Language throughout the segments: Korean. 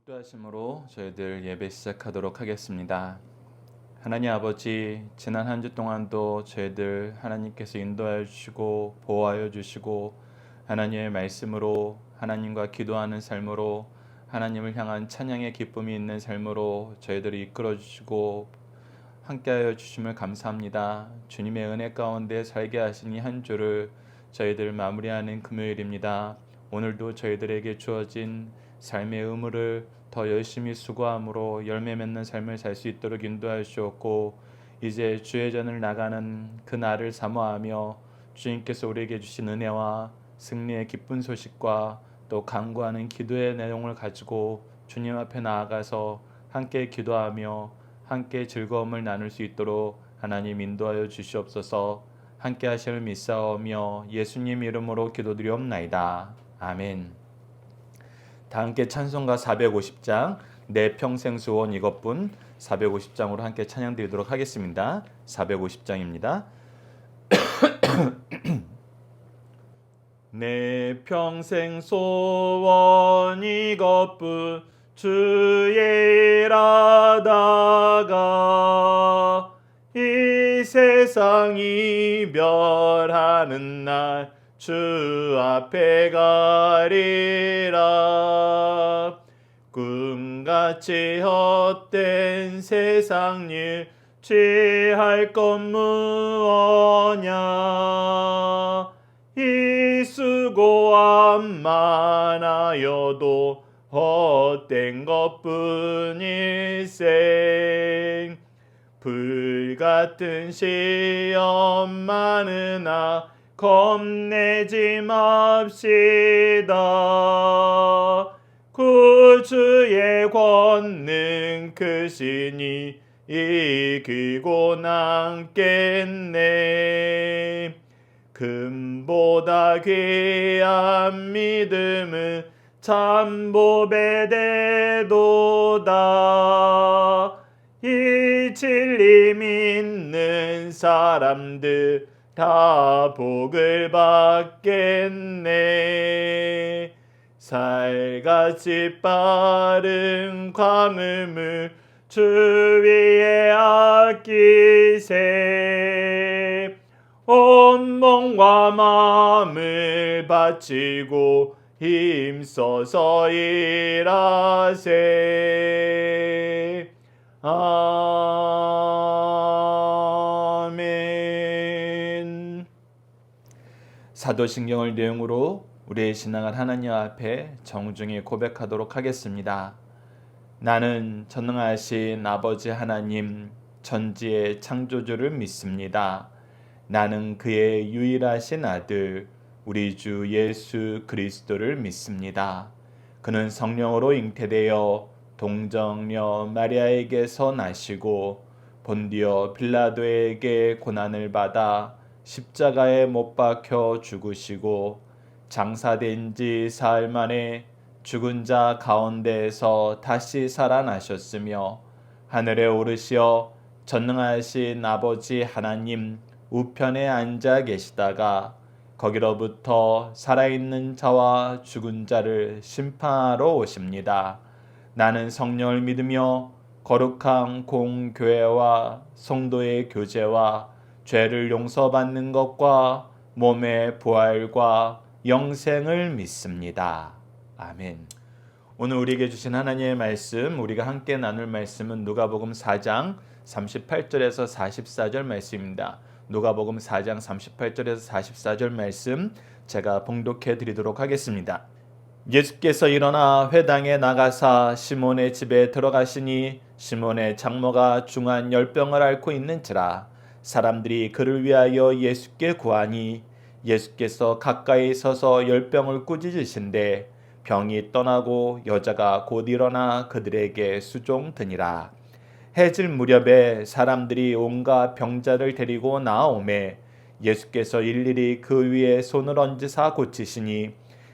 독도하심으로 저희들 예배 시작하도록 하겠습니다. 하나님 아버지, 지난 한 주 동안도 저희들 하나님께서 인도하여 주시고 보호하여 주시고 하나님의 말씀으로 하나님과 기도하는 삶으로 하나님을 향한 찬양의 기쁨이 있는 삶으로 저희들을 이끌어 주시고 함께하여 주심을 감사합니다. 주님의 은혜 가운데 살게 하시니 한 주를 저희들 마무리하는 금요일입니다. 오늘도 저희들에게 주어진 삶의 의무를 더 열심히 수고함으로 열매 맺는 삶을 살 수 있도록 인도하여 주옵고, 이제 주의 전을 나가는 그 날을 사모하며 주님께서 우리에게 주신 은혜와 승리의 기쁜 소식과 또 간구하는 기도의 내용을 가지고 주님 앞에 나아가서 함께 기도하며 함께 즐거움을 나눌 수 있도록 하나님 인도하여 주시옵소서. 함께 하심을 믿사오며 예수님 이름으로 기도드리옵나이다. 아멘. 다 함께 찬송가 450장 내 평생 소원 이것뿐 450장으로 함께 찬양드리도록 하겠습니다. 450장입니다. 내 평생 소원 이것뿐 주의 일하다가 이 세상 이별하는 날 주 앞에 가리라. 꿈같이 헛된 세상 일 취할 것 무엇냐. 이 수고함 많아여도 헛된 것뿐일생. 불같은 시험 많으나 겁내지 맙시다. 구주의 권능 크시니 이기고 남겠네. 금보다 귀한 믿음은 참보배 되도다. 이 진리 믿는 사람들 다 복을 받겠네. 살같이 빠른 광음을 주 위에 아끼세. 온 몸과 마음을 바치고 힘써서 일하세. 아멘. 사도신경을 내용으로 우리의 신앙을 하나님 앞에 정중히 고백하도록 하겠습니다. 나는 전능하신 아버지 하나님 천지의 창조주를 믿습니다. 나는 그의 유일하신 아들 우리 주 예수 그리스도를 믿습니다. 그는 성령으로 잉태되어 동정녀 마리아에게서 나시고 본디오 빌라도에게 고난을 받아 십자가에 못 박혀 죽으시고 장사된 지 사흘 만에 죽은 자 가운데에서 다시 살아나셨으며 하늘에 오르시어 전능하신 아버지 하나님 우편에 앉아 계시다가 거기로부터 살아있는 자와 죽은 자를 심판하러 오십니다. 나는 성령을 믿으며 거룩한 공교회와 성도의 교제와 죄를 용서받는 것과 몸의 부활과 영생을 믿습니다. 아멘. 오늘 우리에게 주신 하나님의 말씀, 우리가 함께 나눌 말씀은 누가복음 4장 38절에서 44절 말씀입니다. 누가복음 4장 38절에서 44절 말씀 제가 봉독해 드리도록 하겠습니다. 예수께서 일어나 회당에 나가사 시몬의 집에 들어가시니 시몬의 장모가 중한 열병을 앓고 있는지라. 사람들이 그를 위하여 예수께 구하니 예수께서 가까이 서서 열병을 꾸짖으신데 병이 떠나고 여자가 곧 일어나 그들에게 수종드니라. 해질 무렵에 사람들이 온갖 병자를 데리고 나오매 예수께서 일일이 그 위에 손을 얹으사 고치시니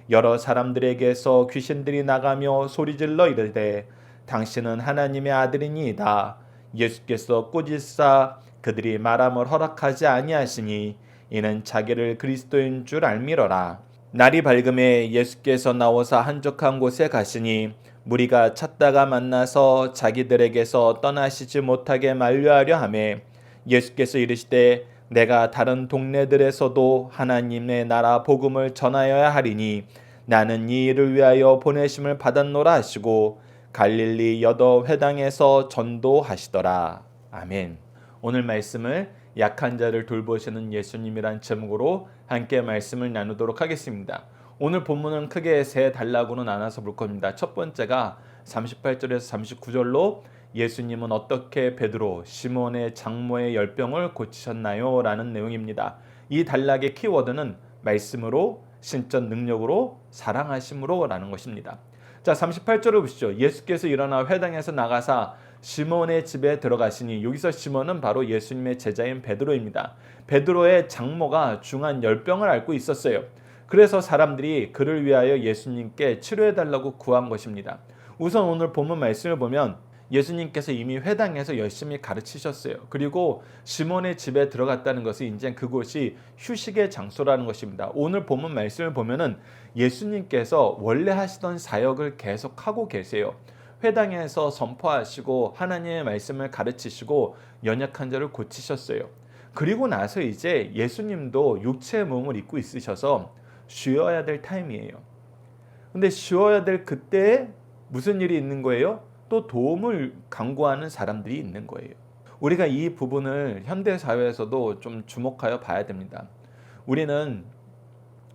여러 사람들에게서 귀신들이 나가며 소리질러 이르되 당신은 하나님의 아들이니이다. 예수께서 꾸짖사 그들이 말함을 허락하지 아니하시니 이는 자기를 그리스도인 줄 알미러라. 날이 밝음에 예수께서 나오사 한적한 곳에 가시니 무리가 찾다가 만나서 자기들에게서 떠나시지 못하게 만류하려 하매 예수께서 이르시되 내가 다른 동네들에서도 하나님의 나라 복음을 전하여야 하리니 나는 이 일을 위하여 보내심을 받았노라 하시고 갈릴리 여러 회당에서 전도하시더라. 아멘. 오늘 말씀을 약한 자를 돌보시는 예수님이란 제목으로 함께 말씀을 나누도록 하겠습니다. 오늘 본문은 크게 세 단락으로 나눠서 볼 겁니다. 첫 번째가 38절에서 39절로 예수님은 어떻게 베드로, 시몬의 장모의 열병을 고치셨나요? 라는 내용입니다. 이 단락의 키워드는 말씀으로, 신적 능력으로, 사랑하심으로 라는 것입니다. 자, 38절을 보시죠. 예수께서 일어나 회당에서 나가사 시몬의 집에 들어가시니, 여기서 시몬은 바로 예수님의 제자인 베드로입니다. 베드로의 장모가 중한 열병을 앓고 있었어요. 그래서 사람들이 그를 위하여 예수님께 치료해달라고 구한 것입니다. 우선 오늘 본문 말씀을 보면 예수님께서 이미 회당에서 열심히 가르치셨어요. 그리고 시몬의 집에 들어갔다는 것은 이제 그곳이 휴식의 장소라는 것입니다. 오늘 본문 말씀을 보면은 예수님께서 원래 하시던 사역을 계속하고 계세요. 회당에서 선포하시고 하나님의 말씀을 가르치시고 연약한 자를 고치셨어요. 그리고 나서 이제 예수님도 육체의 몸을 입고 있으셔서 쉬어야 될 타임이에요. 근데 쉬어야 될 그때에 무슨 일이 있는 거예요? 또 도움을 강구하는 사람들이 있는 거예요. 우리가 이 부분을 현대 사회에서도 좀 주목하여 봐야 됩니다. 우리는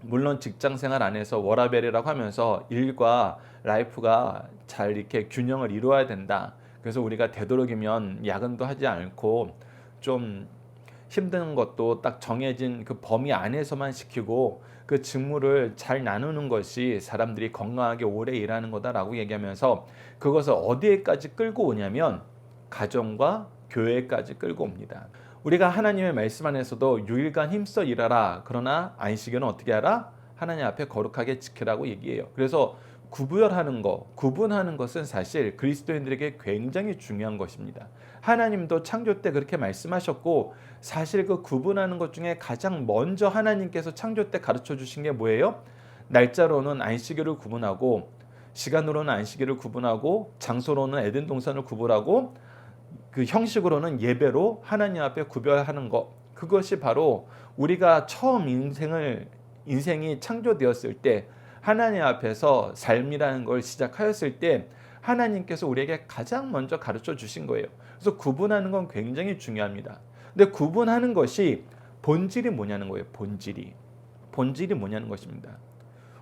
물론 직장 생활 안에서 워라밸이라고 하면서 일과 라이프가 잘 이렇게 균형을 이루어야 된다. 그래서 우리가 되도록이면 야근도 하지 않고 좀 힘든 것도 딱 정해진 그 범위 안에서만 시키고 그 직무를 잘 나누는 것이 사람들이 건강하게 오래 일하는 거다라고 얘기하면서 그것을 어디에까지 끌고 오냐면 가정과 교회까지 끌고 옵니다. 우리가 하나님의 말씀 안에서도 6일간 힘써 일하라. 그러나 안식일은 어떻게 하라? 하나님 앞에 거룩하게 지키라고 얘기해요. 그래서 구분하는 것은 사실 그리스도인들에게 굉장히 중요한 것입니다. 하나님도 창조 때 그렇게 말씀하셨고 사실 그 구분하는 것 중에 가장 먼저 하나님께서 창조 때 가르쳐 주신 게 뭐예요? 날짜로는 안식일을 구분하고 시간으로는 안식일을 구분하고 장소로는 에덴 동산을 구분하고 그 형식으로는 예배로 하나님 앞에 구별하는 것. 그것이 바로 우리가 처음 인생이 창조되었을 때 하나님 앞에서 삶이라는 걸 시작하였을 때 하나님께서 우리에게 가장 먼저 가르쳐 주신 거예요. 그래서 구분하는 건 굉장히 중요합니다. 근데 구분하는 것이 본질이 뭐냐는 거예요. 본질이 뭐냐는 것입니다.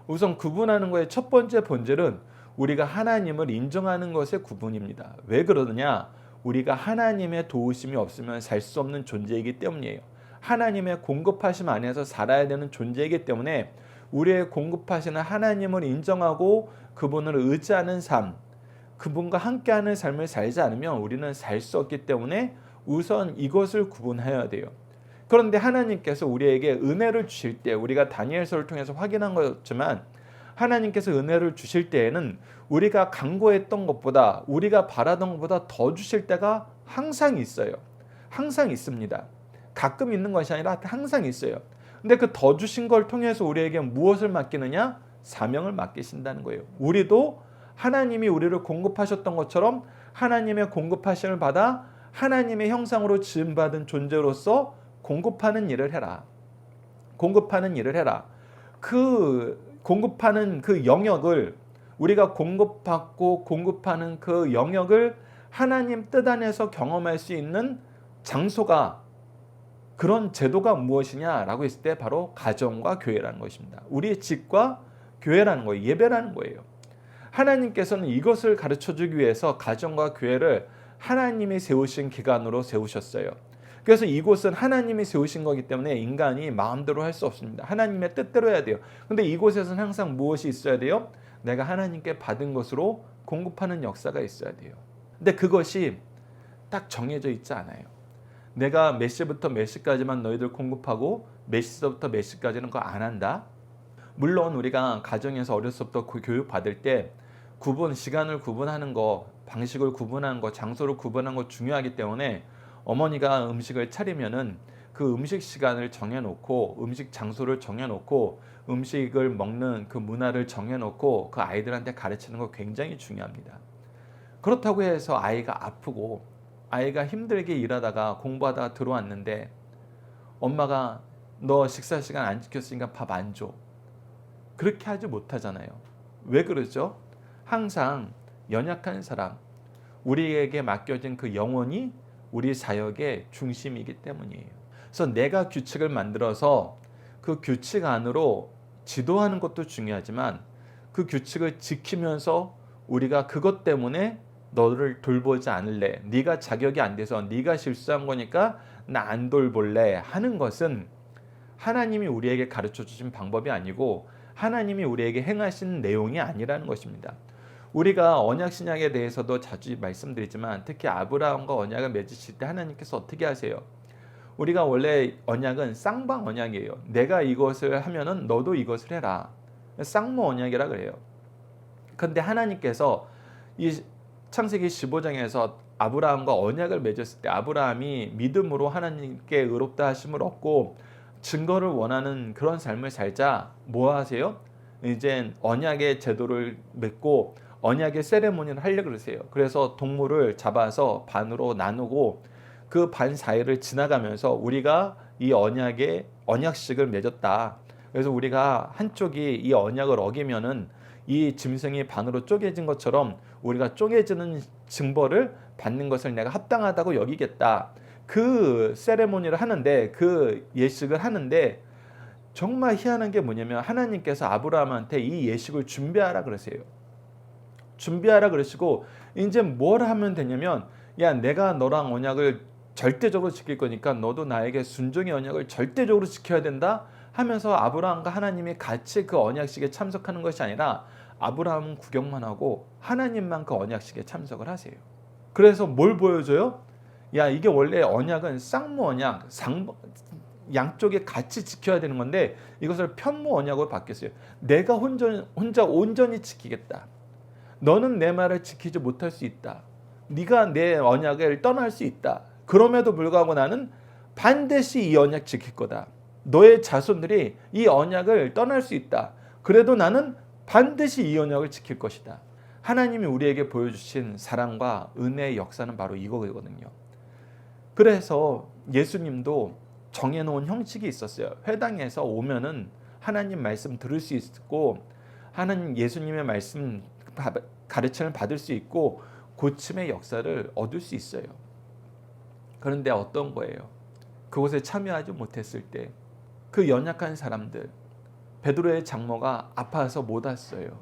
우선 구분하는 거의 첫 번째 본질은 우리가 하나님을 인정하는 것의 구분입니다. 왜 그러느냐? 우리가 하나님의 도우심이 없으면 살 수 없는 존재이기 때문이에요. 하나님의 공급하심 안에서 살아야 되는 존재이기 때문에 우리의 공급하시는 하나님을 인정하고 그분을 의지하는 삶, 그분과 함께하는 삶을 살지 않으면 우리는 살 수 없기 때문에 우선 이것을 구분해야 돼요. 그런데 하나님께서 우리에게 은혜를 주실 때 우리가 다니엘서를 통해서 확인한 거였지만 하나님께서 은혜를 주실 때에는 우리가 간구했던 것보다 우리가 바라던 것보다 더 주실 때가 항상 있어요. 항상 있습니다. 가끔 있는 것이 아니라 항상 있어요. 근데 그 더 주신 걸 통해서 우리에게 무엇을 맡기느냐? 사명을 맡기신다는 거예요. 우리도 하나님이 우리를 공급하셨던 것처럼 하나님의 공급하심을 받아 하나님의 형상으로 지음받은 존재로서 공급하는 일을 해라. 그 공급하는 그 영역을 우리가 공급받고 공급하는 그 영역을 하나님 뜻 안에서 경험할 수 있는 장소가 그런 제도가 무엇이냐라고 했을 때 바로 가정과 교회라는 것입니다. 우리의 집과 교회라는 거예요. 예배라는 거예요. 하나님께서는 이것을 가르쳐주기 위해서 가정과 교회를 하나님이 세우신 기관으로 세우셨어요. 그래서 이곳은 하나님이 세우신 거기 때문에 인간이 마음대로 할 수 없습니다. 하나님의 뜻대로 해야 돼요. 근데 이곳에서는 항상 무엇이 있어야 돼요? 내가 하나님께 받은 것으로 공급하는 역사가 있어야 돼요. 근데 그것이 딱 정해져 있지 않아요. 내가 몇 시부터 몇 시까지만 너희들 공급하고 몇 시부터 몇 시까지는 그거 안 한다. 물론 우리가 가정에서 어렸을 때부터 교육 받을 때 시간을 구분하는 거, 방식을 구분하는 거, 장소를 구분하는 거 중요하기 때문에 어머니가 음식을 차리면은 그 음식 시간을 정해놓고 음식 장소를 정해놓고 음식을 먹는 그 문화를 정해놓고 그 아이들한테 가르치는 거 굉장히 중요합니다. 그렇다고 해서 아이가 아프고 아이가 힘들게 일하다가 공부하다가 들어왔는데 엄마가 너 식사 시간 안 지켰으니까 밥 안 줘. 그렇게 하지 못하잖아요. 왜 그러죠? 항상 연약한 사람, 우리에게 맡겨진 그 영혼이 우리 사역의 중심이기 때문이에요. 그래서 내가 규칙을 만들어서 그 규칙 안으로 지도하는 것도 중요하지만 그 규칙을 지키면서 우리가 그것 때문에 너를 돌보지 않을래. 네가 자격이 안 돼서 네가 실수한 거니까 나 안 돌볼래 하는 것은 하나님이 우리에게 가르쳐 주신 방법이 아니고 하나님이 우리에게 행하신 내용이 아니라는 것입니다. 우리가 언약 신약에 대해서도 자주 말씀드리지만 특히 아브라함과 언약을 맺으실 때 하나님께서 어떻게 하세요? 우리가 원래 언약은 쌍방 언약이에요. 내가 이것을 하면은 너도 이것을 해라. 쌍무 언약이라 그래요. 그런데 하나님께서 이 창세기 15장에서 아브라함과 언약을 맺었을 때 아브라함이 믿음으로 하나님께 의롭다 하심을 얻고 증거를 원하는 그런 삶을 살자 뭐 하세요? 이제 언약의 제도를 맺고 언약의 세레모니를 하려고 그러세요. 그래서 동물을 잡아서 반으로 나누고 그 반 사이를 지나가면서 우리가 이 언약의 언약식을 맺었다. 그래서 우리가 한쪽이 이 언약을 어기면은 이 짐승이 반으로 쪼개진 것처럼 우리가 쪼개지는 징벌을 받는 것을 내가 합당하다고 여기겠다. 그 세레모니를 하는데 그 예식을 하는데 정말 희한한 게 뭐냐면 하나님께서 아브라함한테 이 예식을 준비하라 그러세요. 준비하라 그러시고 이제 뭘 하면 되냐면 야 내가 너랑 언약을 절대적으로 지킬 거니까 너도 나에게 순종의 언약을 절대적으로 지켜야 된다 하면서 아브라함과 하나님이 같이 그 언약식에 참석하는 것이 아니라 아브라함은 구경만 하고 하나님만 그 언약식에 참석을 하세요. 그래서 뭘 보여줘요? 야 이게 원래 언약은 쌍무 언약, 양쪽에 같이 지켜야 되는 건데 이것을 편무 언약으로 바뀌었어요. 내가 혼자 온전히 지키겠다. 너는 내 말을 지키지 못할 수 있다. 네가 내 언약을 떠날 수 있다. 그럼에도 불구하고 나는 반드시 이 언약 지킬 거다. 너의 자손들이 이 언약을 떠날 수 있다. 그래도 나는 반드시 이 언약을 지킬 것이다. 하나님이 우리에게 보여주신 사랑과 은혜의 역사는 바로 이거거든요. 그래서 예수님도 정해놓은 형식이 있었어요. 회당에서 오면은 하나님 말씀 들을 수 있고 하나님 예수님의 말씀 가르침을 받을 수 있고 고침의 역사를 얻을 수 있어요. 그런데 어떤 거예요? 그곳에 참여하지 못했을 때 그 연약한 사람들 베드로의 장모가 아파서 못 왔어요.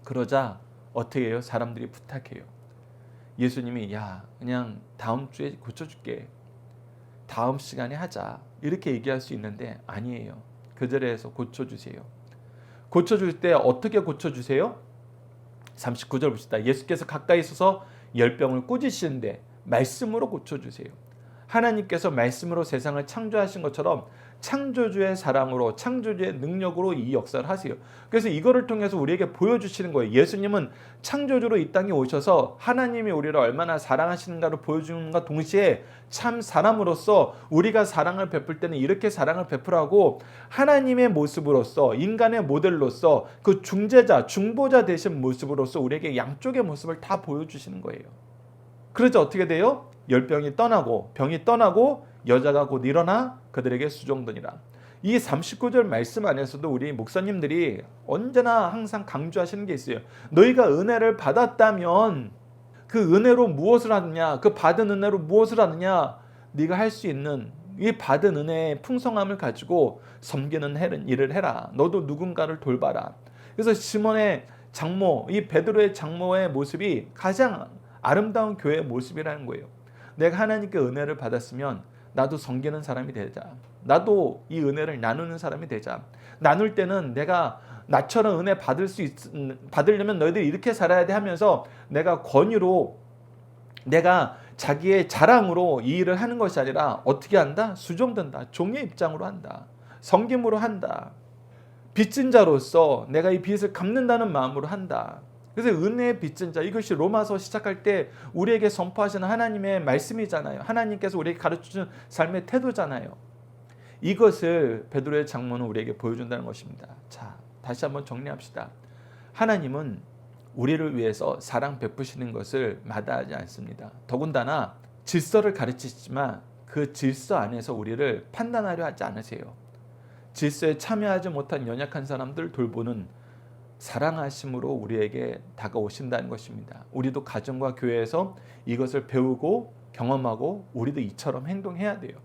그러자 어떻게 해요? 사람들이 부탁해요. 예수님이 야 그냥 다음 주에 고쳐줄게. 다음 시간에 하자. 이렇게 얘기할 수 있는데 아니에요. 그 자리에서 고쳐주세요. 고쳐줄 때 어떻게 고쳐주세요? 39절 봅시다. 예수께서 가까이 있어서 열병을 꾸짖으시는데 말씀으로 고쳐주세요. 하나님께서 말씀으로 세상을 창조하신 것처럼 창조주의 사랑으로 창조주의 능력으로 이 역사를 하세요. 그래서 이거를 통해서 우리에게 보여주시는 거예요. 예수님은 창조주로 이 땅에 오셔서 하나님이 우리를 얼마나 사랑하시는가를 보여주는 것과 동시에 참 사람으로서 우리가 사랑을 베풀 때는 이렇게 사랑을 베풀라고 하나님의 모습으로서 인간의 모델로서 그 중재자 중보자 되신 모습으로서 우리에게 양쪽의 모습을 다 보여주시는 거예요. 그래서 어떻게 돼요? 열병이 떠나고 병이 떠나고 여자가 곧 일어나 그들에게 수종되니라. 이 39절 말씀 안에서도 우리 목사님들이 언제나 항상 강조하시는 게 있어요. 너희가 은혜를 받았다면 그 은혜로 무엇을 하느냐? 그 받은 은혜로 무엇을 하느냐? 네가 할 수 있는 이 받은 은혜의 풍성함을 가지고 섬기는 일을 해라. 너도 누군가를 돌봐라. 그래서 시몬의 장모, 이 베드로의 장모의 모습이 가장 아름다운 교회의 모습이라는 거예요. 내가 하나님께 은혜를 받았으면 나도 섬기는 사람이 되자. 나도 이 은혜를 나누는 사람이 되자. 나눌 때는 내가 나처럼 은혜 받으려면 너희들이 이렇게 살아야 돼 하면서 내가 권유로 내가 자기의 자랑으로 이 일을 하는 것이 아니라 어떻게 한다? 수종된다. 종의 입장으로 한다. 섬김으로 한다. 빚진 자로서 내가 이 빚을 갚는다는 마음으로 한다. 그래서 은혜의 빚진 자, 이것이 로마서 시작할 때 우리에게 선포하시는 하나님의 말씀이잖아요. 하나님께서 우리에게 가르쳐주는 삶의 태도잖아요. 이것을 베드로의 장모는 우리에게 보여준다는 것입니다. 자, 다시 한번 정리합시다. 하나님은 우리를 위해서 사랑 베푸시는 것을 마다하지 않습니다. 더군다나 질서를 가르치시지만 그 질서 안에서 우리를 판단하려 하지 않으세요. 질서에 참여하지 못한 연약한 사람들 돌보는 사랑하심으로 우리에게 다가오신다는 것입니다. 우리도 가정과 교회에서 이것을 배우고 경험하고 우리도 이처럼 행동해야 돼요.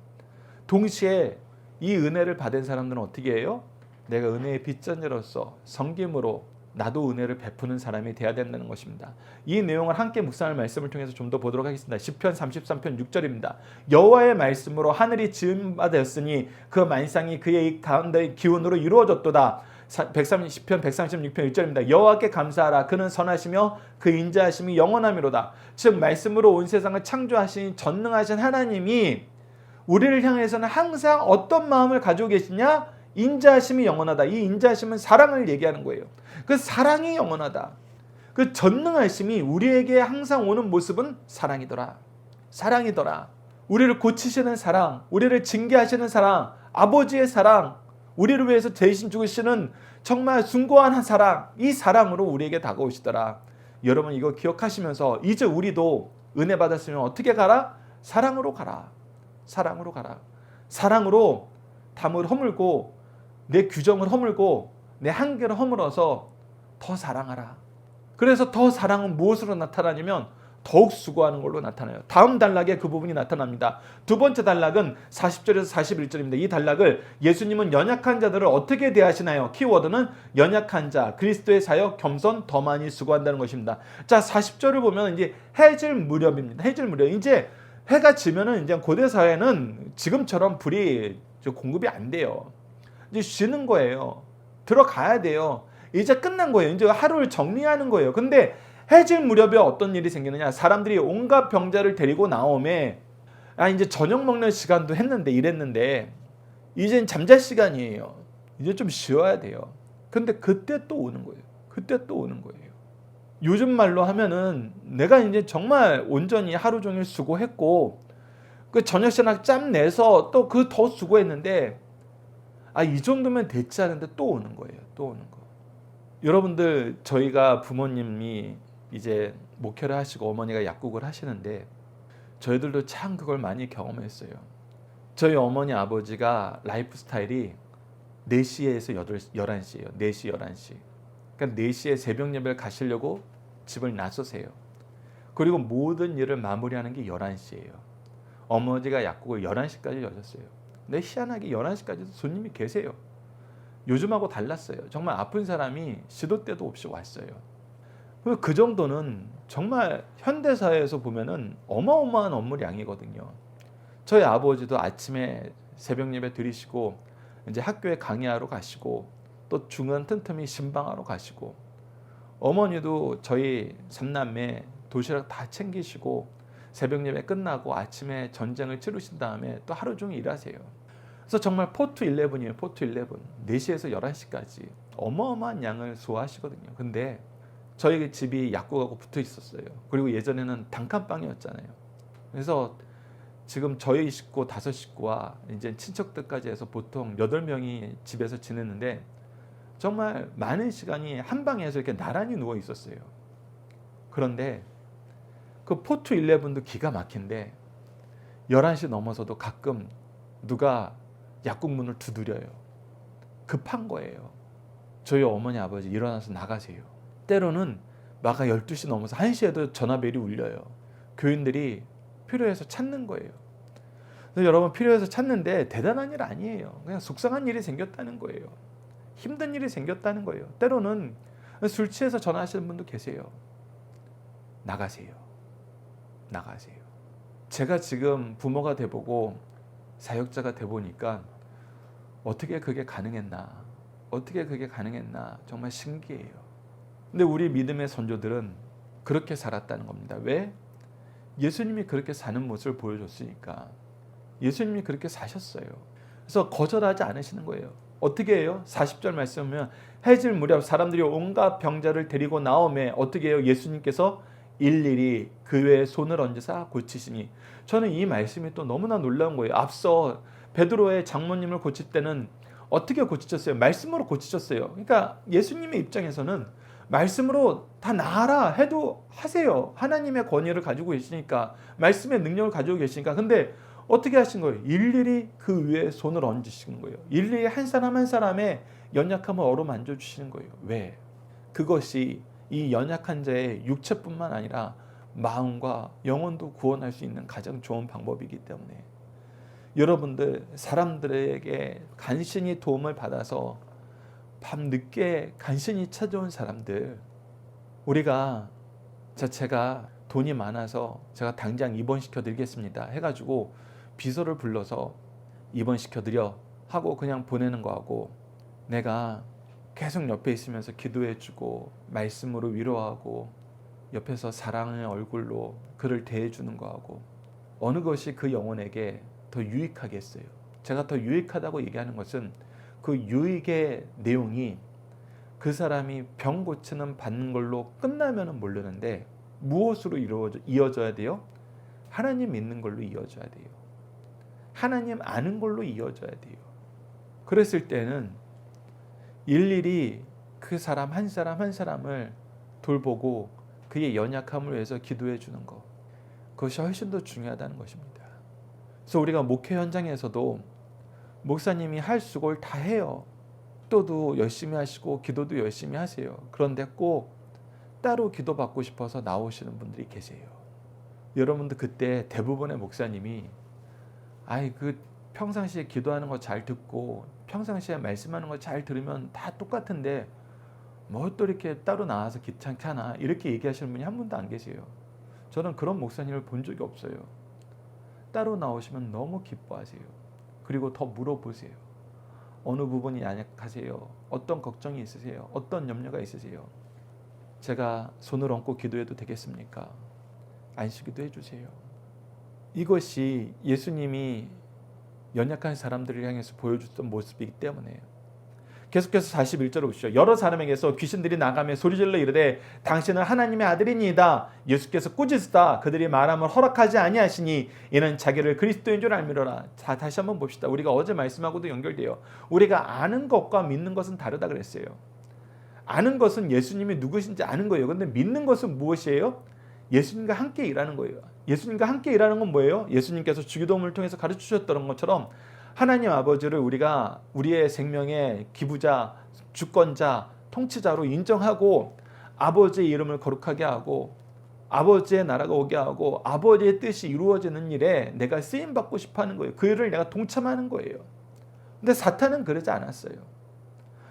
동시에 이 은혜를 받은 사람들은 어떻게 해요? 내가 은혜의 빚전자로서 섬김으로 나도 은혜를 베푸는 사람이 되어야 된다는 것입니다. 이 내용을 함께 묵상할 말씀을 통해서 좀 더 보도록 하겠습니다. 시편 33편 6절입니다. 여호와의 말씀으로 하늘이 지은 바 되었으니 그 만상이 그의 가운데 기운으로 이루어졌도다. 시편 136편 1절입니다. 여호와께 감사하라. 그는 선하시며 그 인자하심이 영원하미로다. 즉 말씀으로 온 세상을 창조하신 전능하신 하나님이 우리를 향해서는 항상 어떤 마음을 가지고 계시냐? 인자하심이 영원하다. 이 인자하심은 사랑을 얘기하는 거예요. 그 사랑이 영원하다. 그 전능하심이 우리에게 항상 오는 모습은 사랑이더라. 사랑이더라. 우리를 고치시는 사랑, 우리를 징계하시는 사랑, 아버지의 사랑, 우리를 위해서 대신 죽으시는 정말 숭고한 사랑, 이 사랑으로 우리에게 다가오시더라. 여러분 이거 기억하시면서 이제 우리도 은혜 받았으면 어떻게 가라? 사랑으로 가라. 사랑으로 가라. 사랑으로 담을 허물고 내 규정을 허물고 내 한계를 허물어서 더 사랑하라. 그래서 더 사랑은 무엇으로 나타나냐면 더욱 수고하는 걸로 나타나요. 다음 단락에 그 부분이 나타납니다. 두 번째 단락은 40절에서 41절입니다. 이 단락을 예수님은 연약한 자들을 어떻게 대하시나요? 키워드는 연약한 자, 그리스도의 사역, 겸손, 더 많이 수고한다는 것입니다. 자, 40절을 보면 이제 해질 무렵입니다. 해질 무렵. 이제 해가 지면은 이제 고대 사회는 지금처럼 불이 공급이 안 돼요. 이제 쉬는 거예요. 들어가야 돼요. 이제 끝난 거예요. 이제 하루를 정리하는 거예요. 근데 해질 무렵에 어떤 일이 생기느냐? 사람들이 온갖 병자를 데리고 나오매 이제 저녁 먹는 시간도 했는데 이랬는데 이젠 잠잘 시간이에요. 이제 좀 쉬어야 돼요. 근데 그때 또 오는 거예요. 그때 또 오는 거예요. 요즘 말로 하면은 내가 이제 정말 온전히 하루 종일 수고했고 그 저녁 시간 짬 내서 또 그 더 수고했는데 이 정도면 됐지 않은데 또 오는 거예요. 또 오는 거. 여러분들 저희가 부모님이 이제 목회를 하시고 어머니가 약국을 하시는데 저희들도 참 그걸 많이 경험했어요. 저희 어머니 아버지가 라이프 스타일이 4시에서 11시예요. 4시 11시. 그러니까 4시에 새벽 예배를 가시려고 집을 나서세요. 그리고 모든 일을 마무리하는 게 11시예요. 어머니가 약국을 11시까지 여셨어요. 근데 희한하게 11시까지도 손님이 계세요. 요즘하고 달랐어요. 정말 아픈 사람이 시도 때도 없이 왔어요. 그 정도는 정말 현대사회에서 보면은 어마어마한 업무량이거든요. 저희 아버지도 아침에 새벽 예배 드리시고 이제 학교에 강의하러 가시고 또 중간 틈틈이 신방하러 가시고 어머니도 저희 3남매 도시락 다 챙기시고 새벽 예배 끝나고 아침에 전쟁을 치르신 다음에 또 하루 종일 일하세요. 그래서 정말 4-11이에요. 4-11. 4시에서 11시까지 어마어마한 양을 소화하시거든요. 근데 저희 집이 약국하고 붙어 있었어요. 그리고 예전에는 단칸방이었잖아요. 그래서 지금 저희 식구 5식구와 이제 친척들까지 해서 보통 8명이 집에서 지냈는데 정말 많은 시간이 한 방에서 이렇게 나란히 누워 있었어요. 그런데 그 4-11도 기가 막힌데 11시 넘어서도 가끔 누가 약국 문을 두드려요. 급한 거예요. 저희 어머니 아버지 일어나서 나가세요. 때로는 마가 12시 넘어서 1시에도 전화벨이 울려요. 교인들이 필요해서 찾는 거예요. 그래서 여러분 필요해서 찾는데 대단한 일 아니에요. 그냥 속상한 일이 생겼다는 거예요. 힘든 일이 생겼다는 거예요. 때로는 술 취해서 전화하시는 분도 계세요. 나가세요. 나가세요. 제가 지금 부모가 돼보고 사역자가 돼보니까 어떻게 그게 가능했나? 어떻게 그게 가능했나? 정말 신기해요. 근데 우리 믿음의 선조들은 그렇게 살았다는 겁니다. 왜? 예수님이 그렇게 사는 모습을 보여줬으니까. 예수님이 그렇게 사셨어요. 그래서 거절하지 않으시는 거예요. 어떻게 해요? 40절 말씀하면 해질 무렵 사람들이 온갖 병자를 데리고 나오매 어떻게 해요? 예수님께서 일일이 그 외에 손을 얹으사 고치시니. 저는 이 말씀이 또 너무나 놀라운 거예요. 앞서 베드로의 장모님을 고칠 때는 어떻게 고치셨어요? 말씀으로 고치셨어요. 그러니까 예수님의 입장에서는 말씀으로 다 나아라 해도 하세요. 하나님의 권위를 가지고 계시니까, 말씀의 능력을 가지고 계시니까. 근데 어떻게 하신 거예요? 일일이 그 위에 손을 얹으시는 거예요. 일일이 한 사람 한 사람의 연약함을 어루만져 주시는 거예요. 왜? 그것이 이 연약한 자의 육체뿐만 아니라 마음과 영혼도 구원할 수 있는 가장 좋은 방법이기 때문에, 여러분들 사람들에게 간신히 도움을 받아서 밤늦게 간신히 찾아온 사람들, 우리가 제가 돈이 많아서 제가 당장 입원시켜 드리겠습니다 해가지고 비서를 불러서 입원시켜 드려 하고 그냥 보내는 거하고, 내가 계속 옆에 있으면서 기도해 주고 말씀으로 위로하고 옆에서 사랑의 얼굴로 그를 대해 주는 거하고, 어느 것이 그 영혼에게 더 유익하겠어요? 제가 더 유익하다고 얘기하는 것은 그 유익의 내용이 그 사람이 병 고치는 받는 걸로 끝나면은 모르는데 무엇으로 이어져야 돼요? 하나님 믿는 걸로 이어져야 돼요. 하나님 아는 걸로 이어져야 돼요. 그랬을 때는 일일이 그 사람 한 사람 한 사람을 돌보고 그의 연약함을 위해서 기도해 주는 것, 그것이 훨씬 더 중요하다는 것입니다. 그래서 우리가 목회 현장에서도 목사님이 할 수고를 다 해요. 기도도 열심히 하시고 기도도 열심히 하세요. 그런데 꼭 따로 기도받고 싶어서 나오시는 분들이 계세요. 여러분들 그때 대부분의 목사님이 그 평상시에 기도하는 거 잘 듣고 평상시에 말씀하는 거 잘 들으면 다 똑같은데 뭐 또 이렇게 따로 나와서 귀찮게 하나, 이렇게 얘기하시는 분이 한 분도 안 계세요. 저는 그런 목사님을 본 적이 없어요. 따로 나오시면 너무 기뻐하세요. 그리고 더 물어보세요. 어느 부분이 연약하세요? 어떤 걱정이 있으세요? 어떤 염려가 있으세요? 제가 손을 얹고 기도해도 되겠습니까? 안식기도 해주세요. 이것이 예수님이 연약한 사람들을 향해서 보여줬던 모습이기 때문에, 계속해서 41절을 보시죠. 여러 사람에게서 귀신들이 나가며 소리질러 이르되 당신은 하나님의 아들이니이다. 예수께서 꾸짖으다 그들이 말함을 허락하지 아니하시니 이는 자기를 그리스도인 줄 알미로라. 자, 다시 한번 봅시다. 우리가 어제 말씀하고도 연결돼요. 우리가 아는 것과 믿는 것은 다르다 그랬어요. 아는 것은 예수님이 누구신지 아는 거예요. 그런데 믿는 것은 무엇이에요? 예수님과 함께 일하는 거예요. 예수님과 함께 일하는 건 뭐예요? 예수님께서 주기도문을 통해서 가르치셨던 것처럼 하나님 아버지를 우리가 우리의 생명의 기부자, 주권자, 통치자로 인정하고 아버지의 이름을 거룩하게 하고 아버지의 나라가 오게 하고 아버지의 뜻이 이루어지는 일에 내가 쓰임받고 싶어하는 거예요. 그 일을 내가 동참하는 거예요. 근데 사탄은 그러지 않았어요.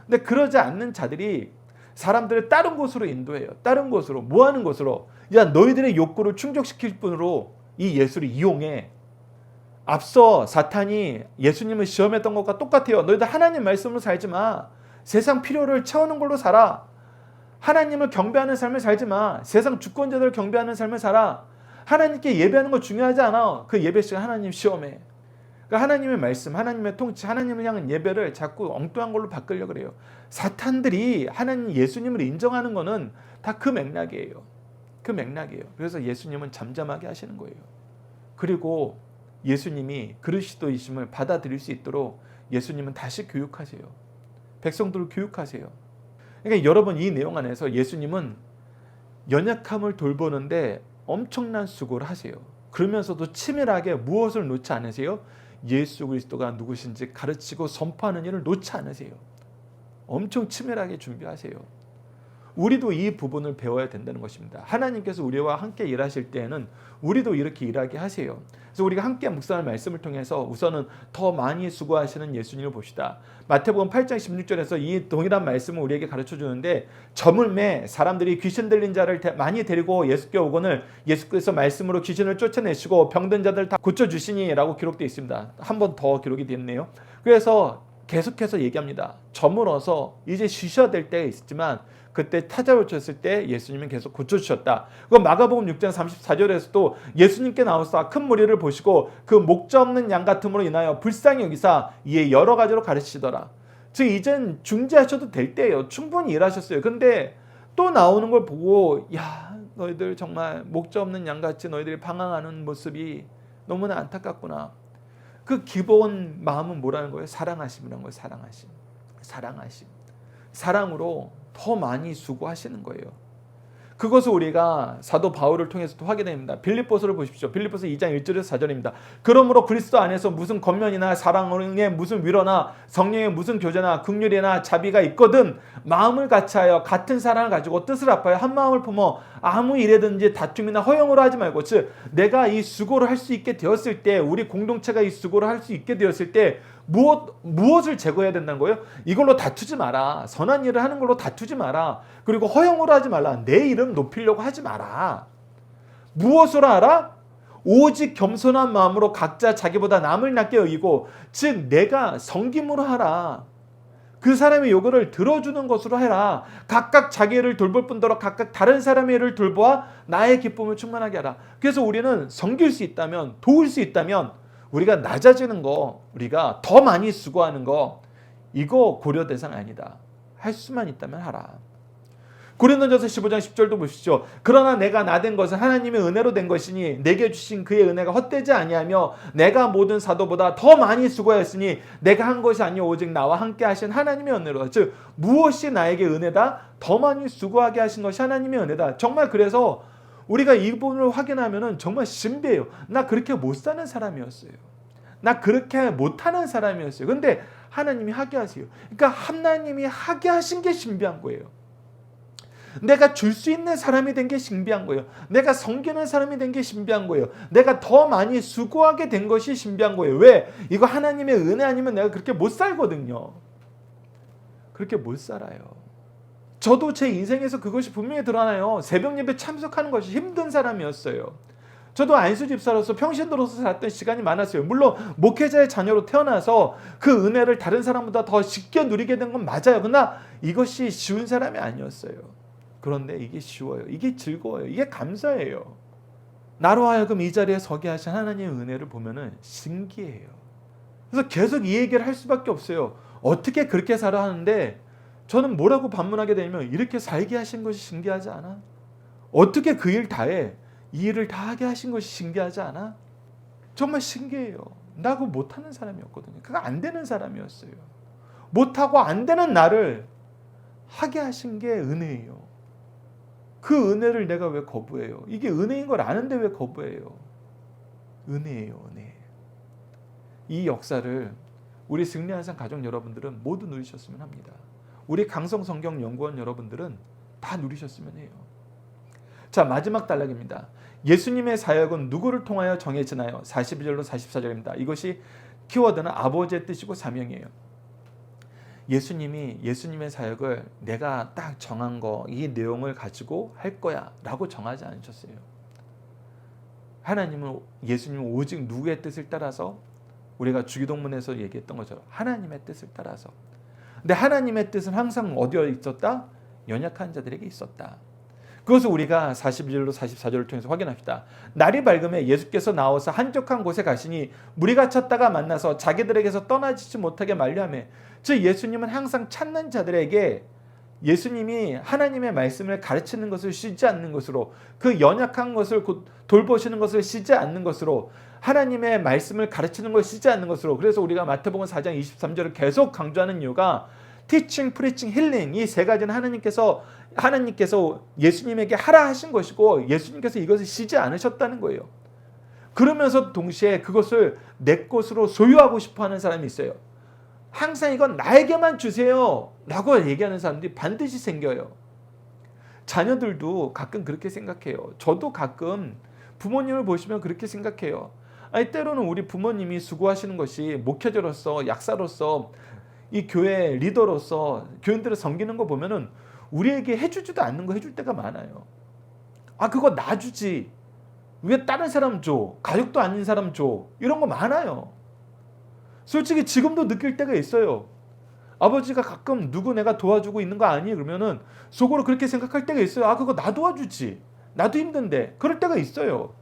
근데 그러지 않는 자들이 사람들을 다른 곳으로 인도해요. 다른 곳으로, 뭐 하는 곳으로? 야, 너희들의 욕구를 충족시킬 뿐으로 이 예수를 이용해. 앞서 사탄이 예수님을 시험했던 것과 똑같아요. 너희들 하나님 말씀으로 살지 마. 세상 필요를 채우는 걸로 살아. 하나님을 경배하는 삶을 살지 마. 세상 주권자들을 경배하는 삶을 살아. 하나님께 예배하는 거 중요하지 않아. 그 예배 시간 하나님 시험해. 그러니까 하나님의 말씀, 하나님의 통치, 하나님을 향한 예배를 자꾸 엉뚱한 걸로 바꾸려고 그래요. 사탄들이 하나님 예수님을 인정하는 거는 다 그 맥락이에요. 그 맥락이에요. 그래서 예수님은 잠잠하게 하시는 거예요. 그리고 예수님이 그리스도이심을 받아들일 수 있도록 예수님은 다시 교육하세요. 백성들을 교육하세요. 그러니까 여러분, 이 내용 안에서 예수님은 연약함을 돌보는데 엄청난 수고를 하세요. 그러면서도 치밀하게 무엇을 놓지 않으세요? 예수 그리스도가 누구신지 가르치고 선포하는 일을 놓지 않으세요. 엄청 치밀하게 준비하세요. 우리도 이 부분을 배워야 된다는 것입니다. 하나님께서 우리와 함께 일하실 때에는 우리도 이렇게 일하게 하세요. 그래서 우리가 함께 묵상할 말씀을 통해서 우선은 더 많이 수고하시는 예수님을 봅시다. 마태복음 8장 16절에서 이 동일한 말씀을 우리에게 가르쳐 주는데, 저물매 사람들이 귀신 들린 자를 많이 데리고 예수께 오거늘 예수께서 말씀으로 귀신을 쫓아내시고 병든 자들 다 고쳐주시니 라고 기록되어 있습니다. 한 번 더 기록이 됐네요. 그래서 계속해서 얘기합니다. 저물어서 이제 쉬셔야 될 때가 있지만 그때 찾아오셨을 때 예수님은 계속 고쳐주셨다. 그 마가복음 6장 34절에서도 예수님께 나와서 큰 무리를 보시고 그 목자 없는 양 같음으로 인하여 불쌍히 여기사 이에 여러 가지로 가르치시더라. 즉 이젠 중지하셔도 될 때예요. 충분히 일하셨어요. 근데 또 나오는 걸 보고, 야, 너희들 정말 목자 없는 양같이 너희들이 방황하는 모습이 너무나 안타깝구나. 그 기본 마음은 뭐라는 거예요? 사랑하심이라는 거예요. 사랑하심. 사랑하심. 사랑으로 더 많이 수고하시는 거예요. 그것을 우리가 사도 바울을 통해서도 확인됩니다. 빌립보서를 보십시오. 빌립보서 2장 1절에서 4절입니다. 그러므로 그리스도 안에서 무슨 권면이나 사랑의 무슨 위로나 성령의 무슨 교제나 긍휼이나 자비가 있거든 마음을 같이하여 같은 사랑을 가지고 뜻을 합하여 한 마음을 품어 아무 일에든지 다툼이나 허용으로 하지 말고, 즉 내가 이 수고를 할 수 있게 되었을 때, 우리 공동체가 이 수고를 할 수 있게 되었을 때 무엇을 제거해야 된다는 거예요? 이걸로 다투지 마라. 선한 일을 하는 걸로 다투지 마라. 그리고 허용으로 하지 말라. 내 이름 높이려고 하지 마라. 무엇으로 하라? 오직 겸손한 마음으로 각자 자기보다 남을 낮게 여기고, 즉 내가 섬김으로 하라. 그 사람의 요구를 들어주는 것으로 해라. 각각 자기 일을 돌볼 뿐더러 각각 다른 사람의 일을 돌보아 나의 기쁨을 충만하게 하라. 그래서 우리는 섬길 수 있다면, 도울 수 있다면 우리가 낮아지는 거, 우리가 더 많이 수고하는 거, 이거 고려 대상 아니다. 할 수만 있다면 하라. 고린도전서 15장 10절도 보시죠. 그러나 내가 나된 것은 하나님의 은혜로 된 것이니 내게 주신 그의 은혜가 헛되지 아니하며 내가 모든 사도보다 더 많이 수고하였으니 내가 한 것이 아니오 오직 나와 함께 하신 하나님의 은혜로다. 즉 무엇이 나에게 은혜다? 더 많이 수고하게 하신 것이 하나님의 은혜다. 정말 그래서 우리가 이 부분을 확인하면 정말 신비해요. 나 그렇게 못 사는 사람이었어요. 나 그렇게 못하는 사람이었어요. 근데 하나님이 하게 하세요. 그러니까 하나님이 하게 하신 게 신비한 거예요. 내가 줄 수 있는 사람이 된 게 신비한 거예요. 내가 섬기는 사람이 된 게 신비한 거예요. 내가 더 많이 수고하게 된 것이 신비한 거예요. 왜? 이거 하나님의 은혜 아니면 내가 그렇게 못 살거든요. 그렇게 못 살아요. 저도 제 인생에서 그것이 분명히 드러나요. 새벽 예배 참석하는 것이 힘든 사람이었어요. 저도 안수 집사로서 평신도로서 살았던 시간이 많았어요. 물론 목회자의 자녀로 태어나서 그 은혜를 다른 사람보다 더 쉽게 누리게 된 건 맞아요. 그러나 이것이 쉬운 사람이 아니었어요. 그런데 이게 쉬워요. 이게 즐거워요. 이게 감사해요. 나로 하여금 이 자리에 서게 하신 하나님의 은혜를 보면은 신기해요. 그래서 계속 이 얘기를 할 수밖에 없어요. 어떻게 그렇게 살아 하는데 저는 뭐라고 반문하게 되냐면 이렇게 살게 하신 것이 신기하지 않아? 어떻게 그 일 다해? 이 일을 다 하게 하신 것이 신기하지 않아? 정말 신기해요. 나 그거 못하는 사람이었거든요. 그거 안 되는 사람이었어요. 못하고 안 되는 나를 하게 하신 게 은혜예요. 그 은혜를 내가 왜 거부해요? 이게 은혜인 걸 아는데 왜 거부해요? 은혜예요, 은혜. 이 역사를 우리 승리한산 가족 여러분들은 모두 누리셨으면 합니다. 우리 강성성경연구원 여러분들은 다 누리셨으면 해요. 자, 마지막 단락입니다. 예수님의 사역은 누구를 통하여 정해지나요? 42절로 44절입니다. 이것이 키워드는 아버지의 뜻이고 사명이에요. 예수님의 사역을 내가 딱 정한 거, 이 내용을 가지고 할 거야 라고 정하지 않으셨어요. 예수님은 오직 누구의 뜻을 따라서, 우리가 주기도문에서 얘기했던 것처럼 하나님의 뜻을 따라서. 근데 하나님의 뜻은 항상 어디에 있었다? 연약한 자들에게 있었다. 그것을 우리가 42절로 44절을 통해서 확인합시다. 날이 밝음에 예수께서 나와서 한적한 곳에 가시니 무리가 찾다가 만나서 자기들에게서 떠나지지 못하게 만류하며, 즉 예수님은 항상 찾는 자들에게 예수님이 하나님의 말씀을 가르치는 것을 쉬지 않는 것으로, 그 연약한 것을 돌보시는 것을 쉬지 않는 것으로, 하나님의 말씀을 가르치는 것을 쉬지 않는 것으로. 그래서 우리가 마태복음 4장 23절을 계속 강조하는 이유가 teaching, preaching, healing, 이 세 가지는 하나님께서 예수님에게 하라 하신 것이고 예수님께서 이것을 쉬지 않으셨다는 거예요. 그러면서 동시에 그것을 내 것으로 소유하고 싶어하는 사람이 있어요. 항상 이건 나에게만 주세요 라고 얘기하는 사람들이 반드시 생겨요. 자녀들도 가끔 그렇게 생각해요. 저도 가끔 부모님을 보시면 그렇게 생각해요. 아니, 때로는 우리 부모님이 수고하시는 것이 목회자로서, 약사로서, 이 교회 리더로서 교인들을 섬기는 거 보면은 우리에게 해주지도 않는 거 해줄 때가 많아요. 아, 그거 나 주지. 왜 다른 사람 줘? 가족도 아닌 사람 줘. 이런 거 많아요. 솔직히 지금도 느낄 때가 있어요. 아버지가 가끔 누구 내가 도와주고 있는 거 아니? 그러면은 속으로 그렇게 생각할 때가 있어요. 아, 그거 나 도와주지. 나도 힘든데. 그럴 때가 있어요.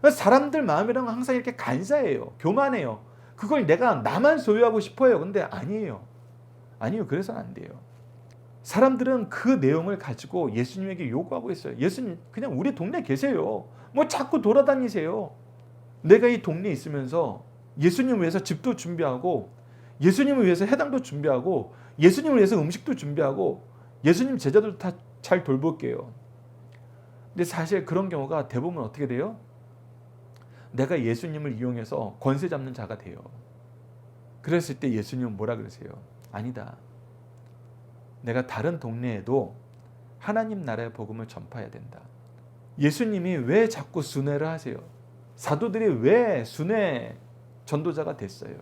사람들 마음이란 건 항상 이렇게 간사해요. 교만해요. 그걸 내가 나만 소유하고 싶어요. 근데 아니에요. 그래서는 안 돼요. 사람들은 그 내용을 가지고 예수님에게 요구하고 있어요. 예수님 그냥 우리 동네에 계세요. 뭐 자꾸 돌아다니세요. 내가 이 동네에 있으면서 예수님을 위해서 집도 준비하고 예수님을 위해서 해당도 준비하고 예수님을 위해서 음식도 준비하고 예수님 제자들도 다 잘 돌볼게요. 근데 사실 그런 경우가 대부분 어떻게 돼요? 내가 예수님을 이용해서 권세 잡는 자가 돼요. 그랬을 때 예수님은 뭐라 그러세요? 아니다. 내가 다른 동네에도 하나님 나라의 복음을 전파해야 된다. 예수님이 왜 자꾸 순회를 하세요? 사도들이 왜 순회 전도자가 됐어요?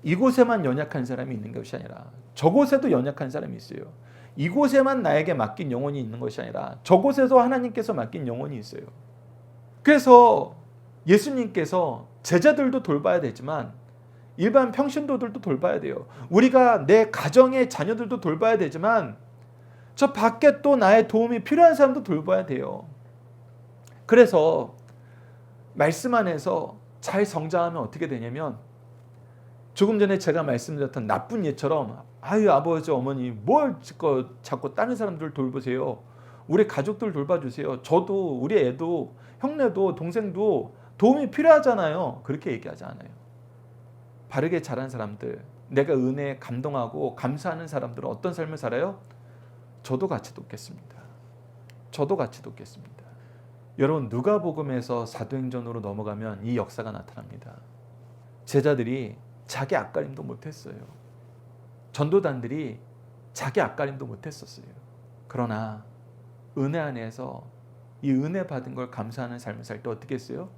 이곳에만 연약한 사람이 있는 것이 아니라 저곳에도 연약한 사람이 있어요. 이곳에만 나에게 맡긴 영혼이 있는 것이 아니라 저곳에도 하나님께서 맡긴 영혼이 있어요. 그래서 예수님께서 제자들도 돌봐야 되지만 일반 평신도들도 돌봐야 돼요. 우리가 내 가정의 자녀들도 돌봐야 되지만 저 밖에 또 나의 도움이 필요한 사람도 돌봐야 돼요. 그래서 말씀 안에서 잘 성장하면 어떻게 되냐면 조금 전에 제가 말씀드렸던 나쁜 예처럼 아유 아버지 어머니 뭘 자꾸 다른 사람들 돌보세요. 우리 가족들 돌봐주세요. 저도 우리 애도 형네도 동생도 도움이 필요하잖아요. 그렇게 얘기하지 않아요. 바르게 자란 사람들, 내가 은혜에 감동하고 감사하는 사람들은 어떤 삶을 살아요? 저도 같이 돕겠습니다. 저도 같이 돕겠습니다. 여러분 누가복음에서 사도행전으로 넘어가면 이 역사가 나타납니다. 제자들이 자기 앞가림도 못했어요. 전도단들이 자기 앞가림도 못했었어요. 그러나 은혜 안에서 이 은혜 받은 걸 감사하는 삶을 살 때 어떻게 했어요?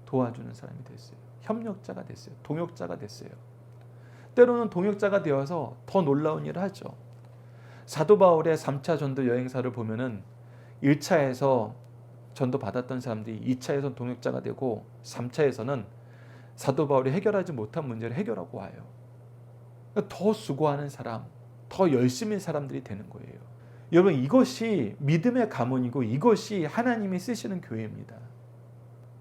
도와주는 사람이 됐어요. 협력자가 됐어요. 동역자가 됐어요. 때로는 동역자가 되어서 더 놀라운 일을 하죠. 사도 바울의 3차 전도 여행사를 보면은 1차에서 전도 받았던 사람들이 2차에서 동역자가 되고 3차에서는 사도 바울이 해결하지 못한 문제를 해결하고 와요. 더 수고하는 사람, 더 열심히 사람들이 되는 거예요. 여러분 이것이 믿음의 가문이고 이것이 하나님이 쓰시는 교회입니다.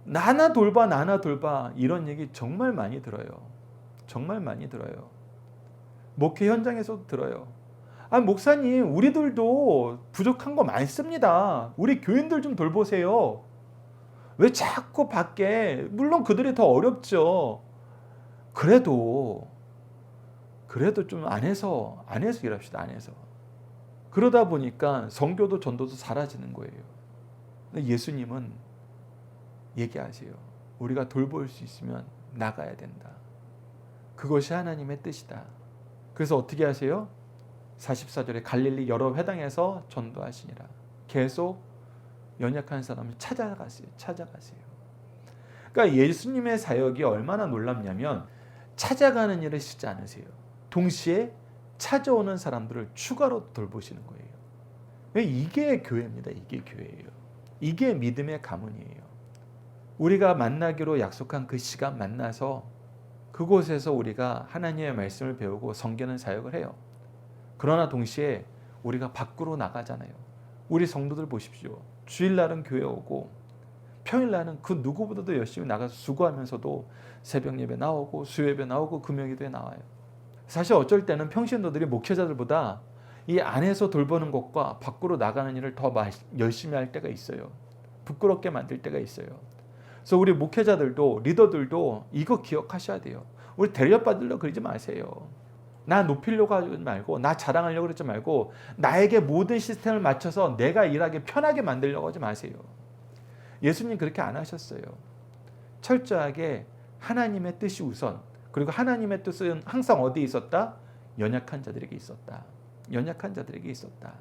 나나 돌봐 이런 얘기 정말 많이 들어요. 정말 많이 들어요. 목회 현장에서도 들어요. 아 목사님 우리들도 부족한 거 많습니다. 우리 교인들 좀 돌보세요. 왜 자꾸 밖에 물론 그들이 더 어렵죠. 그래도 좀 안에서 일합시다. 안에서. 그러다 보니까 선교도 전도도 사라지는 거예요. 근데 예수님은 얘기하세요. 우리가 돌볼 수 있으면 나가야 된다. 그것이 하나님의 뜻이다. 그래서 어떻게 하세요? 44절에 갈릴리 여러 회당에서 전도하시니라. 계속 연약한 사람을 찾아가세요. 그러니까 예수님의 사역이 얼마나 놀랍냐면 찾아가는 일을 쉬지 않으세요. 동시에 찾아오는 사람들을 추가로 돌보시는 거예요. 이게 교회입니다. 이게 교회예요. 이게 믿음의 가문이에요. 우리가 만나기로 약속한 그 시간 만나서 그곳에서 우리가 하나님의 말씀을 배우고 섬기는 사역을 해요. 그러나 동시에 우리가 밖으로 나가잖아요. 우리 성도들 보십시오. 주일날은 교회 오고 평일날은 그 누구보다도 열심히 나가서 수고하면서도 새벽 예배 나오고 수요예배 나오고 금요기도에 나와요. 사실 어쩔 때는 평신도들이 목회자들보다 이 안에서 돌보는 것과 밖으로 나가는 일을 더 열심히 할 때가 있어요. 부끄럽게 만들 때가 있어요. 그래서 우리 목회자들도 리더들도 이거 기억하셔야 돼요. 우리 대접받으려고 그러지 마세요. 나 높이려고 하지 말고 나 자랑하려고 그러지 말고 나에게 모든 시스템을 맞춰서 내가 일하기 편하게 만들려고 하지 마세요. 예수님 그렇게 안 하셨어요. 철저하게 하나님의 뜻이 우선. 그리고 하나님의 뜻은 항상 어디에 있었다? 연약한 자들에게 있었다. 연약한 자들에게 있었다.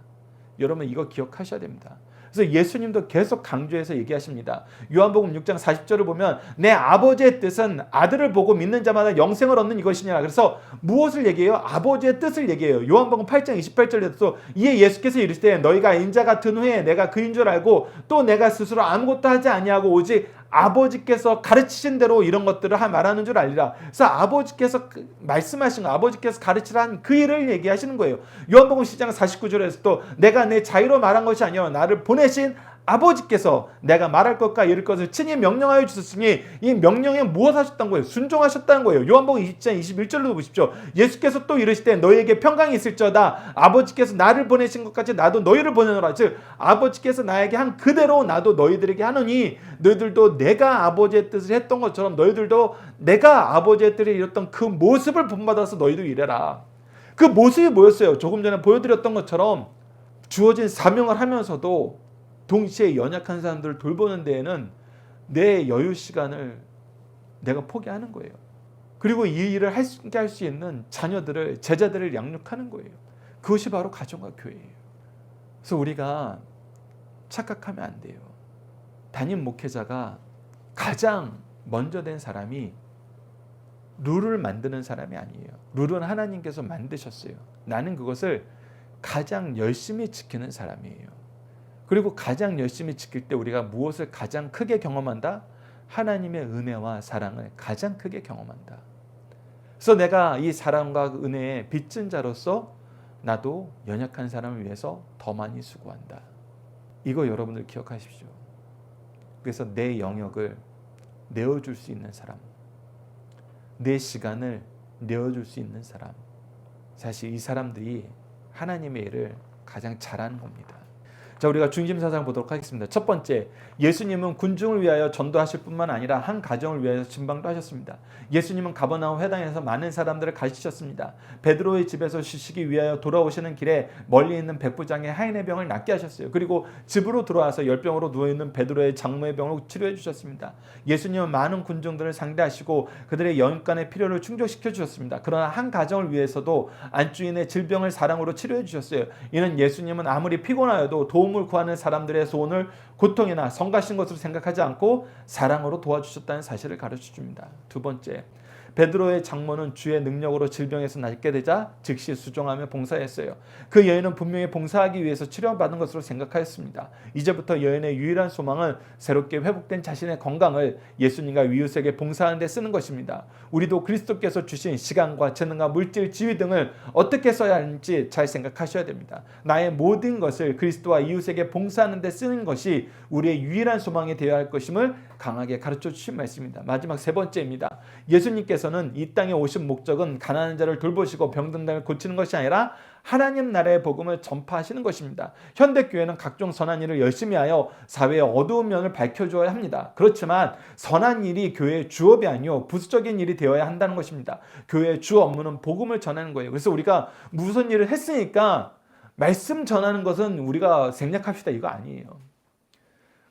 여러분 이거 기억하셔야 됩니다. 그래서 예수님도 계속 강조해서 얘기하십니다. 요한복음 6장 40절을 보면 내 아버지의 뜻은 아들을 보고 믿는 자마다 영생을 얻는 이것이냐. 그래서 무엇을 얘기해요? 아버지의 뜻을 얘기해요. 요한복음 8장 28절에도 이에 예수께서 이르시되 너희가 인자 같은 후에 내가 그인 줄 알고 또 내가 스스로 아무것도 하지 아니하고 오직 아버지께서 가르치신 대로 이런 것들을 말하는 줄 알리라. 그래서 아버지께서 말씀하신 거, 아버지께서 가르치라는 그 일을 얘기하시는 거예요. 요한복음 10장 49절에서도 내가 내 자유로 말한 것이 아니요 나를 보내신 아버지께서 내가 말할 것과 이룰 것을 친히 명령하여 주셨으니 이 명령에 무엇 하셨던 거예요? 순종하셨다는 거예요. 요한복음 20장 21절로 보십시오. 예수께서 또 이르시되 너희에게 평강이 있을지어다. 아버지께서 나를 보내신 것 같이 나도 너희를 보내노라. 즉 아버지께서 나에게 한 그대로 나도 너희들에게 하느니 너희들도 내가 아버지의 뜻을 했던 것처럼 너희들도 내가 아버지의 뜻을 이뤘던 그 모습을 본받아서 너희도 이래라. 그 모습이 뭐였어요? 조금 전에 보여드렸던 것처럼 주어진 사명을 하면서도 동시에 연약한 사람들을 돌보는 데에는 내 여유 시간을 내가 포기하는 거예요. 그리고 이 일을 함께 할 수 있는 자녀들을, 제자들을 양육하는 거예요. 그것이 바로 가정과 교회예요. 그래서 우리가 착각하면 안 돼요. 담임 목회자가 가장 먼저 된 사람이 룰을 만드는 사람이 아니에요. 룰은 하나님께서 만드셨어요. 나는 그것을 가장 열심히 지키는 사람이에요. 그리고 가장 열심히 지킬 때 우리가 무엇을 가장 크게 경험한다? 하나님의 은혜와 사랑을 가장 크게 경험한다. 그래서 내가 이 사랑과 은혜의 빚진 자로서 나도 연약한 사람을 위해서 더 많이 수고한다. 이거 여러분들 기억하십시오. 그래서 내 영역을 내어줄 수 있는 사람, 내 시간을 내어줄 수 있는 사람, 사실 이 사람들이 하나님의 일을 가장 잘하는 겁니다. 자, 우리가 중심사상을 보도록 하겠습니다. 첫 번째, 예수님은 군중을 위하여 전도하실 뿐만 아니라 한 가정을 위하여 진방도 하셨습니다. 예수님은 가버나움 회당에서 많은 사람들을 가르치셨습니다. 베드로의 집에서 쉬시기 위하여 돌아오시는 길에 멀리 있는 백부장의 하인의 병을 낫게 하셨어요. 그리고 집으로 들어와서 열병으로 누워있는 베드로의 장모의 병을 치료해 주셨습니다. 예수님은 많은 군중들을 상대하시고 그들의 영육간의 필요를 충족시켜 주셨습니다. 그러나 한 가정을 위해서도 안주인의 질병을 사랑으로 치료해 주셨어요. 이는 예수님은 아무리 피곤하여도 도움을 구하는 사람들의 소원을 고통이나 성가신 것으로 생각하지 않고 사랑으로 도와주셨다는 사실을 가르쳐 줍니다. 두 번째, 베드로의 장모는 주의 능력으로 질병에서 낫게 되자 즉시 수종하며 봉사했어요. 그 여인은 분명히 봉사하기 위해서 치료받은 것으로 생각하였습니다. 이제부터 여인의 유일한 소망은 새롭게 회복된 자신의 건강을 예수님과 이웃에게 봉사하는 데 쓰는 것입니다. 우리도 그리스도께서 주신 시간과 재능과 물질, 지위 등을 어떻게 써야 하는지 잘 생각하셔야 됩니다. 나의 모든 것을 그리스도와 이웃에게 봉사하는 데 쓰는 것이 우리의 유일한 소망이 되어야 할 것임을 강하게 가르쳐 주신 말씀입니다. 마지막 세 번째입니다. 예수님께서는 이 땅에 오신 목적은 가난한 자를 돌보시고 병든 자를 고치는 것이 아니라 하나님 나라의 복음을 전파하시는 것입니다. 현대교회는 각종 선한 일을 열심히 하여 사회의 어두운 면을 밝혀줘야 합니다. 그렇지만 선한 일이 교회의 주업이 아니요 부수적인 일이 되어야 한다는 것입니다. 교회의 주 업무는 복음을 전하는 거예요. 그래서 우리가 무슨 일을 했으니까 말씀 전하는 것은 우리가 생략합시다 이거 아니에요.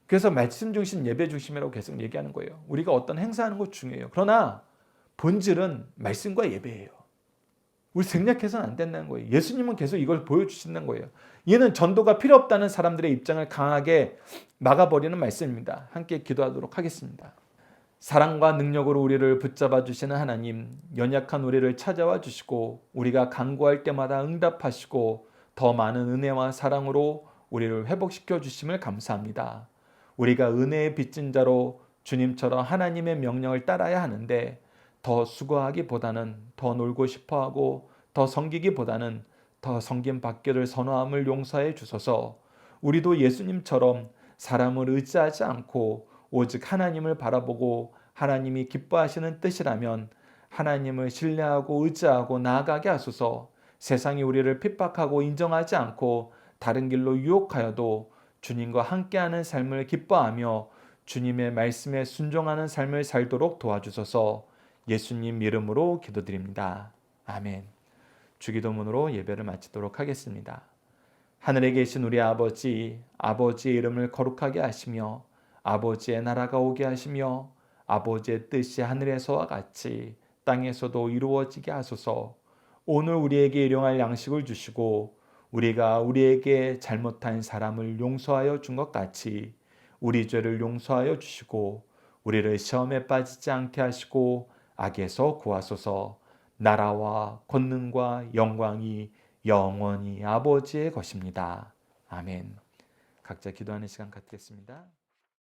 그래서 말씀 중심, 예배 중심이라고 계속 얘기하는 거예요. 우리가 어떤 행사하는 것 중요해요. 그러나 본질은 말씀과 예배예요. 우리 생략해서는 안 된다는 거예요. 예수님은 계속 이걸 보여주신다는 거예요. 이는 전도가 필요 없다는 사람들의 입장을 강하게 막아버리는 말씀입니다. 함께 기도하도록 하겠습니다. 사랑과 능력으로 우리를 붙잡아 주시는 하나님, 연약한 우리를 찾아와 주시고 우리가 간구할 때마다 응답하시고 더 많은 은혜와 사랑으로 우리를 회복시켜 주심을 감사합니다. 우리가 은혜의 빚진 자로 주님처럼 하나님의 명령을 따라야 하는데 더 수고하기보다는 더 놀고 싶어하고 더 섬기기보다는 더 섬김 받기를 선호함을 용서해 주소서. 우리도 예수님처럼 사람을 의지하지 않고 오직 하나님을 바라보고 하나님이 기뻐하시는 뜻이라면 하나님을 신뢰하고 의지하고 나아가게 하소서. 세상이 우리를 핍박하고 인정하지 않고 다른 길로 유혹하여도 주님과 함께하는 삶을 기뻐하며 주님의 말씀에 순종하는 삶을 살도록 도와주소서. 예수님 이름으로 기도드립니다. 아멘. 주기도문으로 예배를 마치도록 하겠습니다. 하늘에 계신 우리 아버지, 아버지의 이름을 거룩하게 하시며 아버지의 나라가 오게 하시며 아버지의 뜻이 하늘에서와 같이 땅에서도 이루어지게 하소서. 오늘 우리에게 일용할 양식을 주시고 우리가 우리에게 잘못한 사람을 용서하여 준 것 같이 우리 죄를 용서하여 주시고 우리를 시험에 빠지지 않게 하시고 악에서 구하소서. 나라와 권능과 영광이 영원히 아버지의 것입니다. 아멘. 각자 기도하는 시간 갖겠습니다.